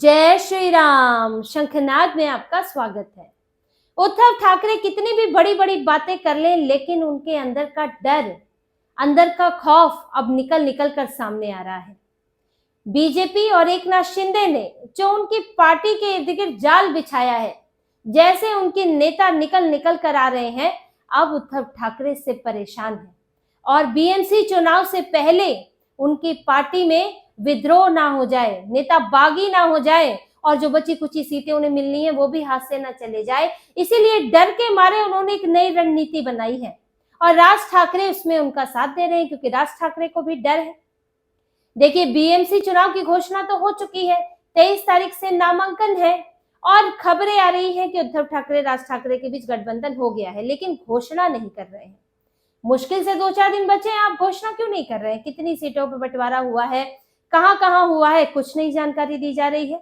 जय श्री राम। शंखनाद में आपका स्वागत है। उद्धव ठाकरे कितनी भी बड़ी बड़ी बातें कर लें, लेकिन उनके अंदर का डर, अंदर का खौफ अब निकल निकल कर सामने आ रहा है। बीजेपी और एकनाथ शिंदे ने जो उनकी पार्टी के इर्द गिर्द जाल बिछाया है, जैसे उनके नेता निकल निकल कर आ रहे हैं, अब उद्धव ठाकरे से परेशान है। और बीएमसी चुनाव से पहले उनकी पार्टी में विद्रोह ना हो जाए, नेता बागी ना हो जाए और जो बची कुची सीटें उन्हें मिलनी है वो भी हाथ से ना चले जाए, इसीलिए डर के मारे उन्होंने एक नई रणनीति बनाई है। और राज ठाकरे उसमें उनका साथ दे रहे हैं, क्योंकि राज ठाकरे को भी डर है। देखिए, बीएमसी चुनाव की घोषणा तो हो चुकी है, 23 तारीख से नामांकन है और खबरें आ रही हैं कि उद्धव ठाकरे राज ठाकरे के बीच गठबंधन हो गया है, लेकिन घोषणा नहीं कर रहे हैं। मुश्किल से 2-4 दिन बचे हैं, आप घोषणा क्यों नहीं कर रहे हैं? कितनी सीटों पर बंटवारा हुआ है, कहां कहां हुआ है, कुछ नहीं जानकारी दी जा रही है,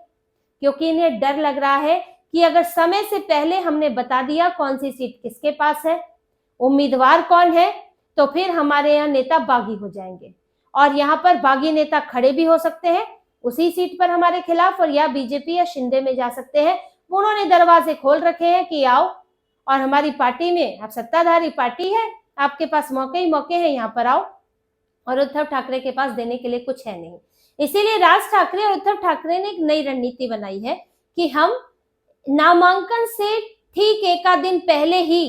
क्योंकि इन्हें डर लग रहा है कि अगर समय से पहले हमने बता दिया कौन सी सीट किसके पास है, उम्मीदवार कौन है, तो फिर हमारे यहाँ नेता बागी हो जाएंगे और यहाँ पर बागी नेता खड़े भी हो सकते हैं उसी सीट पर हमारे खिलाफ, और या बीजेपी या शिंदे में जा सकते हैं। उन्होंने दरवाजे खोल रखे हैं कि आओ और हमारी पार्टी में, आप सत्ताधारी पार्टी है, आपके पास मौके ही मौके हैं, यहाँ पर आओ। और उद्धव ठाकरे के पास देने के लिए कुछ है नहीं। इसीलिए राज ठाकरे और उद्धव ठाकरे ने एक नई रणनीति बनाई है कि हम नामांकन से ठीक एक आध दिन पहले ही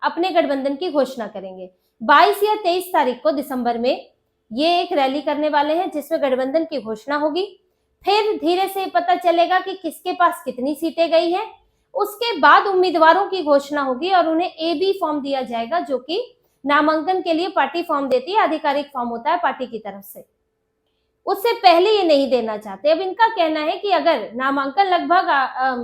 अपने गठबंधन की घोषणा करेंगे। 22 या 23 तारीख को दिसंबर में ये एक रैली करने वाले हैं जिसमें गठबंधन की घोषणा होगी। फिर धीरे से पता चलेगा कि किसके पास कितनी सीटें गई हैं। उसके बाद उम्मीदवारों की घोषणा होगी और उन्हें AB फॉर्म दिया जाएगा, जो कि नामांकन के लिए पार्टी फॉर्म देती है, आधिकारिक फॉर्म होता है पार्टी की तरफ से। उससे पहले ये नहीं देना चाहते। अब इनका कहना है कि अगर नामांकन लगभग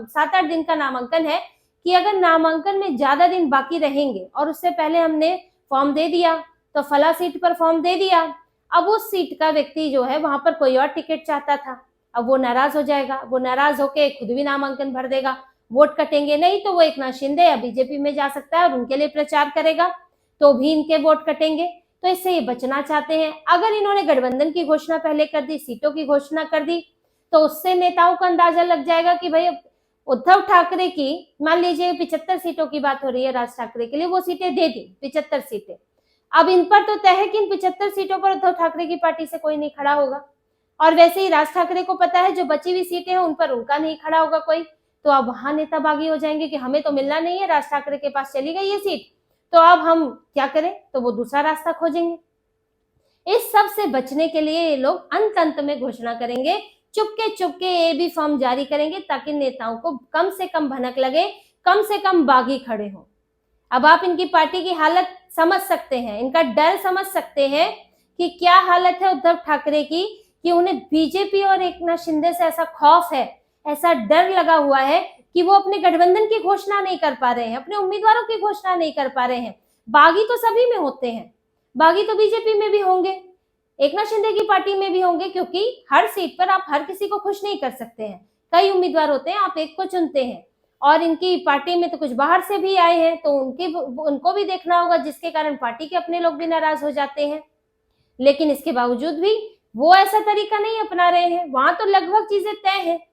7-8 दिन का नामांकन है, कि अगर नामांकन में ज्यादा दिन बाकी रहेंगे और उससे पहले हमने फॉर्म दे दिया, तो फला सीट पर फॉर्म दे दिया, अब उस सीट का व्यक्ति जो है वहां पर कोई और टिकट चाहता था, अब वो नाराज हो जाएगा, वो नाराज होके खुद भी नामांकन भर देगा, वोट कटेंगे नहीं, तो वो एकनाथ शिंदे या बीजेपी में जा सकता है और उनके लिए प्रचार करेगा, तो भी इनके वोट कटेंगे। तो इससे ये बचना चाहते हैं। अगर इन्होंने गठबंधन की घोषणा पहले कर दी, सीटों की घोषणा कर दी, तो उससे नेताओं को अंदाजा लग जाएगा कि भाई उद्धव ठाकरे की, मान लीजिए 75 सीटों की बात हो रही है राज ठाकरे के लिए, वो सीटें दे दी 75 सीटें। अब इन पर तो तय है कि इन 75 सीटों पर उद्धव ठाकरे की पार्टी से कोई नहीं खड़ा होगा, और वैसे ही राज ठाकरे को पता है जो बची हुई सीटें हैं उन पर उनका नहीं खड़ा होगा कोई, तो अब वहां नेता बागी हो जाएंगे कि हमें तो मिलना नहीं है, राज ठाकरे के पास चली गई ये सीट, तो अब हम क्या करें, तो वो दूसरा रास्ता खोजेंगे। इस सब से बचने के लिए ये लोग अंत में घोषणा करेंगे, चुपके चुपके AB फॉर्म जारी करेंगे, ताकि नेताओं को कम से कम भनक लगे, कम से कम बागी खड़े हों। अब आप इनकी पार्टी की हालत समझ सकते हैं, इनका डर समझ सकते हैं कि क्या हालत है उद्धव ठाकरे की, कि उन्हें बीजेपी और एकनाथ शिंदे से ऐसा खौफ है, ऐसा डर लगा हुआ है कि वो अपने गठबंधन की घोषणा नहीं कर पा रहे हैं, अपने उम्मीदवारों की घोषणा नहीं कर पा रहे हैं। बागी तो सभी में होते हैं, बागी तो बीजेपी में भी होंगे, एकनाथ शिंदे की पार्टी में भी होंगे, क्योंकि हर सीट पर आप हर किसी को खुश नहीं कर सकते हैं, कई उम्मीदवार होते हैं, आप एक को चुनते हैं। और इनकी पार्टी में तो कुछ बाहर से भी आए हैं, तो उनको भी देखना होगा, जिसके कारण पार्टी के अपने लोग भी नाराज हो जाते हैं। लेकिन इसके बावजूद भी वो ऐसा तरीका नहीं अपना रहे हैं, वहां तो लगभग चीजें तय है,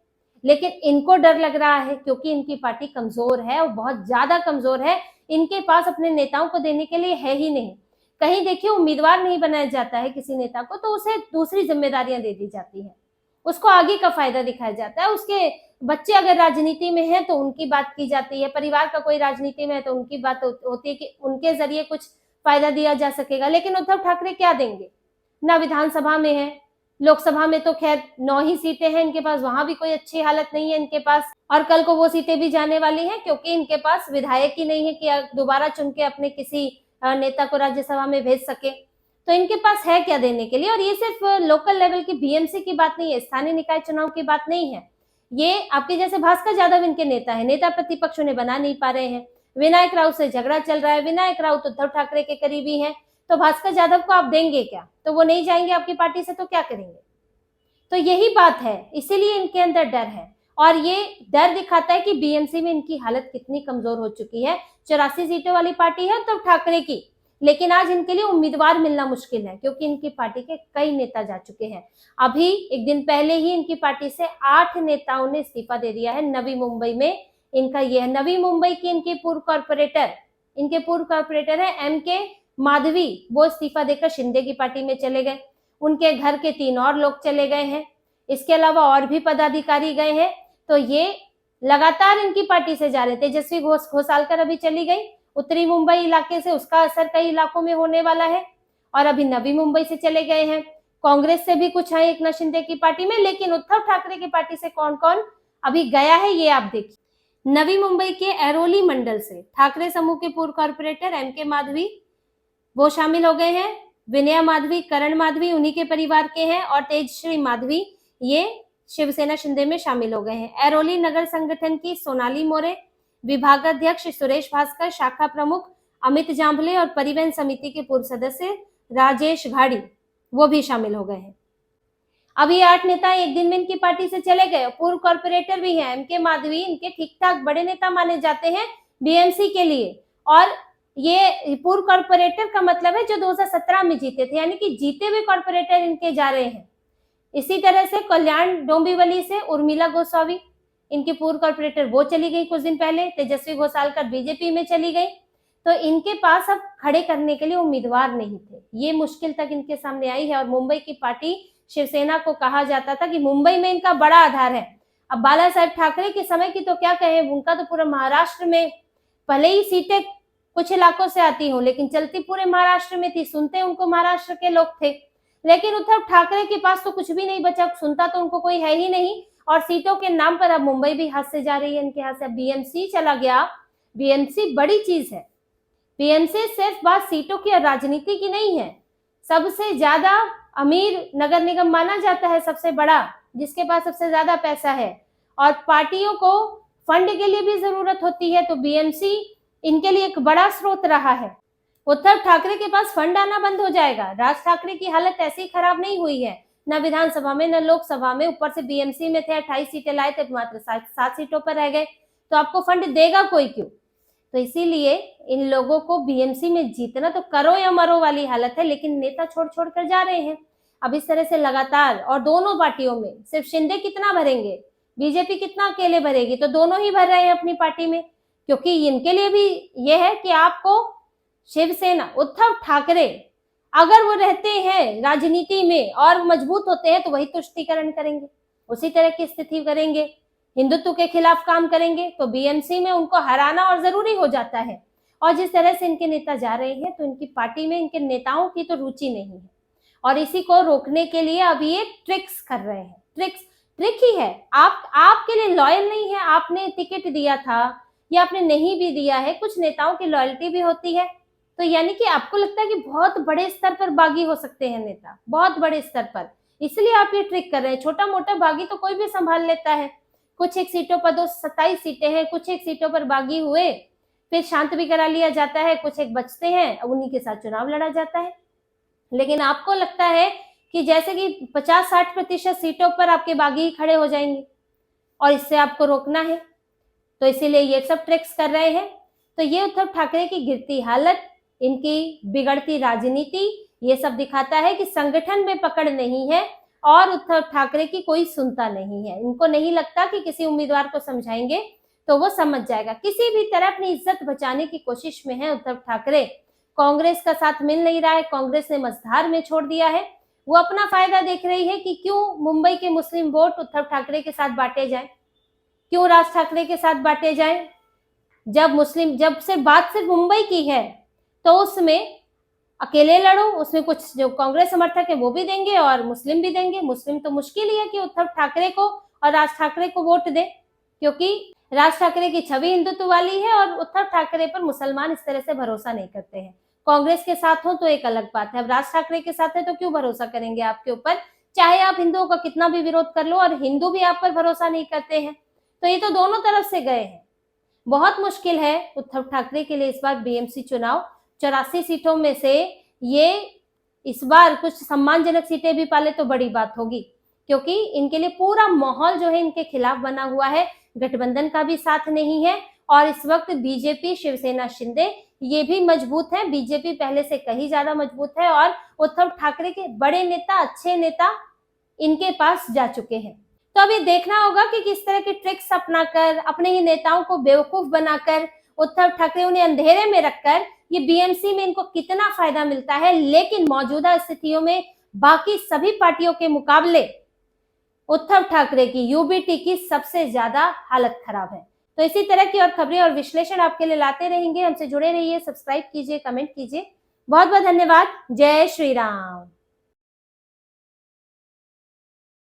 लेकिन इनको डर लग रहा है क्योंकि इनकी पार्टी कमजोर है और बहुत ज्यादा कमजोर है। इनके पास अपने नेताओं को देने के लिए है ही नहीं। कहीं देखिए, उम्मीदवार नहीं बनाया जाता है किसी नेता को, तो उसे दूसरी जिम्मेदारियां दे दी जाती है, उसको आगे का फायदा दिखाया जाता है। उसके बच्चे अगर राजनीति में हैं तो उनकी बात की जाती है, परिवार का कोई राजनीति में है तो उनकी बात होती है कि उनके जरिए कुछ फायदा दिया जा सकेगा। लेकिन उद्धव ठाकरे क्या देंगे? ना विधानसभा में है, लोकसभा में तो खैर 9 ही सीटें हैं इनके पास, वहां भी कोई अच्छी हालत नहीं है इनके पास, और कल को वो सीटें भी जाने वाली हैं, क्योंकि इनके पास विधायक ही नहीं है कि दोबारा चुन के अपने किसी नेता को राज्यसभा में भेज सके। तो इनके पास है क्या देने के लिए? और ये सिर्फ लोकल लेवल की BMC की बात नहीं है, स्थानीय निकाय चुनाव की बात नहीं है, ये आपके जैसे भास्कर यादव इनके नेता है, नेता प्रतिपक्ष उन्हें बना नहीं पा रहे हैं, विनायक राउत से झगड़ा चल रहा है, विनायक राउत उद्धव ठाकरे के करीबी है, तो भास्कर यादव को आप देंगे क्या? तो वो नहीं जाएंगे आपकी पार्टी से, तो क्या करेंगे? तो यही बात है, इसीलिए इनके अंदर डर है, और ये डर दिखाता है कि BMC में इनकी हालत कितनी कमजोर हो चुकी है। 84 सीटों वाली पार्टी है उद्धव ठाकरे की, लेकिन आज इनके लिए उम्मीदवार मिलना मुश्किल है क्योंकि इनकी पार्टी के कई नेता जा चुके हैं। अभी एक दिन पहले ही इनकी पार्टी से 8 नेताओं ने इस्तीफा दे दिया है। नवी मुंबई में इनका यह है। नवी मुंबई की इनके पूर्व कॉर्पोरेटर है MK माधवी, वो इस्तीफा देकर शिंदे की पार्टी में चले गए। उनके घर के 3 और लोग चले गए हैं। इसके अलावा और भी पदाधिकारी गए हैं। तो ये लगातार इनकी पार्टी से जा रहे थे। तेजस्वी घोषालकर अभी चली गई उत्तरी मुंबई इलाके से, उसका असर कई इलाकों में होने वाला है। और अभी नवी मुंबई से चले गए हैं। कांग्रेस से भी कुछ है एकनाथ शिंदे की पार्टी में, लेकिन उद्धव ठाकरे की पार्टी से कौन कौन अभी गया है ये आप देखिए। नवी मुंबई के ऐरोली मंडल से ठाकरे समूह के पूर्व कॉर्पोरेटर MK माधवी वो शामिल हो गए हैं। विनया माधवी, करण माधवी उन्हीं के परिवार के हैं और तेजश्री माधवी ये शिवसेना शिंदे में शामिल हो गए हैं। ऐरोली नगर संगठन की सोनाली मोरे, विभागाध्यक्ष सुरेश भास्कर, शाखा प्रमुख अमित जांभले और परिवहन समिति के पूर्व सदस्य राजेश घाड़ी वो भी शामिल हो गए हैं। अभी 8 नेता एक दिन में इनकी पार्टी से चले गए। पूर्व कॉर्पोरेटर भी हैं MK माधवी, इनके ठीक ठाक बड़े नेता माने जाते हैं BMC के लिए। और ये पूर्व कॉर्पोरेटर का मतलब है जो 2017 में जीते थे, यानी कि जीते हुए कॉर्पोरेटर इनके जा रहे हैं। इसी तरह से कल्याण डोंबिवली से उर्मिला गोस्वामी, इनकी पूर्व कॉर्पोरेटर वो चली गई कुछ दिन पहले। तेजस्वी घोषालकर बीजेपी में चली गई। तो इनके पास अब खड़े करने के लिए उम्मीदवार नहीं थे। ये मुश्किल तक इनके सामने आई है। और मुंबई की पार्टी शिवसेना को कहा जाता था कि मुंबई में इनका बड़ा आधार है। अब बाला साहेब ठाकरे के समय की तो क्या कहें, उनका तो पूरा महाराष्ट्र में भले ही सीटें कुछ इलाकों से आती हो लेकिन चलती पूरे महाराष्ट्र में थी, सुनते उनको महाराष्ट्र के लोग थे। लेकिन उद्धव ठाकरे के पास तो कुछ भी नहीं बचा, सुनता तो उनको कोई है ही नहीं। और सीटों के नाम पर अब मुंबई भी हाथ से जा रही है इनके हाथ से। BMC चला गया। BMC बड़ी चीज है। BMC सिर्फ बात सीटों की और राजनीति की नहीं है। सबसे ज्यादा अमीर नगर निगम माना जाता है, सबसे बड़ा, जिसके पास सबसे ज्यादा पैसा है। और पार्टियों को फंड के लिए भी जरूरत होती है, तो BMC इनके लिए एक बड़ा स्रोत रहा है। उद्धव ठाकरे के पास फंड आना बंद हो जाएगा। राज ठाकरे की हालत ऐसी खराब नहीं हुई है, न विधानसभा में न लोकसभा में। ऊपर से BMC में थे 28 सीटें लाए थे, मात्र 7 सीटों पर रह गए। तो आपको फंड देगा कोई क्यों? तो इसीलिए इन लोगों को BMC में जीतना तो करो या मरो वाली हालत है। लेकिन नेता छोड़ छोड़ कर जा रहे हैं। अब इस तरह से लगातार, और दोनों पार्टियों में सिर्फ शिंदे कितना भरेंगे, बीजेपी कितना अकेले भरेगी, तो दोनों ही भर रहे हैं अपनी पार्टी में। क्योंकि इनके लिए भी यह है कि आपको शिवसेना, उद्धव ठाकरे अगर वो रहते हैं राजनीति में और मजबूत होते हैं तो वही तुष्टीकरण करेंगे, उसी तरह की स्थिति करेंगे, हिंदुत्व के खिलाफ काम करेंगे। तो BMC में उनको हराना और जरूरी हो जाता है। और जिस तरह से इनके नेता जा रहे हैं तो इनकी पार्टी में इनके नेताओं की तो रुचि नहीं है। और इसी को रोकने के लिए अब ये ट्रिक्स कर रहे हैं। ट्रिक ही है। आपके लिए लॉयल नहीं है, आपने टिकट दिया था या आपने नहीं भी दिया है, कुछ नेताओं की लॉयल्टी भी होती है। तो यानी कि आपको लगता है कि बहुत बड़े स्तर पर बागी हो सकते हैं नेता, बहुत बड़े स्तर पर, इसलिए आप ये ट्रिक कर रहे हैं। छोटा मोटा बागी तो कोई भी संभाल लेता है। कुछ एक सीटों पर 27 सीटें हैं, कुछ एक सीटों पर बागी हुए, फिर शांत भी करा लिया जाता है, कुछ एक बचते हैं, उन्हीं के साथ चुनाव लड़ा जाता है। लेकिन आपको लगता है कि जैसे कि 50-60% सीटों पर आपके बागी खड़े हो जाएंगे और इससे आपको रोकना है। तो इसीलिए ये सब ट्रिक्स कर रहे हैं। तो ये उद्धव ठाकरे की गिरती हालत, इनकी बिगड़ती राजनीति, ये सब दिखाता है कि संगठन में पकड़ नहीं है और उद्धव ठाकरे की कोई सुनता नहीं है। इनको नहीं लगता कि किसी उम्मीदवार को समझाएंगे तो वो समझ जाएगा। किसी भी तरह अपनी इज्जत बचाने की कोशिश में है उद्धव ठाकरे। कांग्रेस का साथ मिल नहीं रहा है, कांग्रेस ने मझधार में छोड़ दिया है। वो अपना फायदा देख रही है कि क्यों मुंबई के मुस्लिम वोट उद्धव ठाकरे के साथ बांटे जाए, क्यों राज ठाकरे के साथ बांटे जाए। जब से बात सिर्फ मुंबई की है तो उसमें अकेले लड़ो, उसमें कुछ जो कांग्रेस समर्थक है वो भी देंगे और मुस्लिम भी देंगे। मुस्लिम तो मुश्किल ही है कि उद्धव ठाकरे को और राज ठाकरे को वोट दे, क्योंकि राज ठाकरे की छवि हिंदुत्व वाली है और उद्धव ठाकरे पर मुसलमान इस तरह से भरोसा नहीं करते हैं। कांग्रेस के साथ हो तो एक अलग बात है, अब राज ठाकरे के साथ है तो क्यों भरोसा करेंगे आपके ऊपर, चाहे आप हिंदुओं का कितना भी विरोध कर लो, और हिंदू भी आप पर भरोसा नहीं करते हैं। तो ये तो दोनों तरफ से गए हैं। बहुत मुश्किल है उद्धव ठाकरे के लिए इस बार BMC चुनाव। 84 सीटों में से ये इस बार कुछ सम्मानजनक सीटें भी पाले तो बड़ी बात होगी, क्योंकि इनके लिए पूरा माहौल जो है इनके खिलाफ बना हुआ है। गठबंधन का भी साथ नहीं है और इस वक्त बीजेपी, शिवसेना, शिंदे ये भी मजबूत है। बीजेपी पहले से कहीं ज्यादा मजबूत है और उद्धव ठाकरे के बड़े नेता, अच्छे नेता इनके पास जा चुके हैं। तो अभी देखना होगा कि किस तरह की ट्रिक्स अपनाकर, अपने ही नेताओं को बेवकूफ बनाकर, उद्धव ठाकरे उन्हें अंधेरे में रखकर ये बीएमसी में इनको कितना फायदा मिलता है। लेकिन मौजूदा स्थितियों में बाकी सभी पार्टियों के मुकाबले उद्धव ठाकरे की, यूबीटी की सबसे ज्यादा हालत खराब है। तो इसी तरह की और खबरें और विश्लेषण आपके लिए लाते रहेंगे। हमसे जुड़े रहिए, सब्सक्राइब कीजिए, कमेंट कीजिए। बहुत बहुत धन्यवाद। जय श्री राम।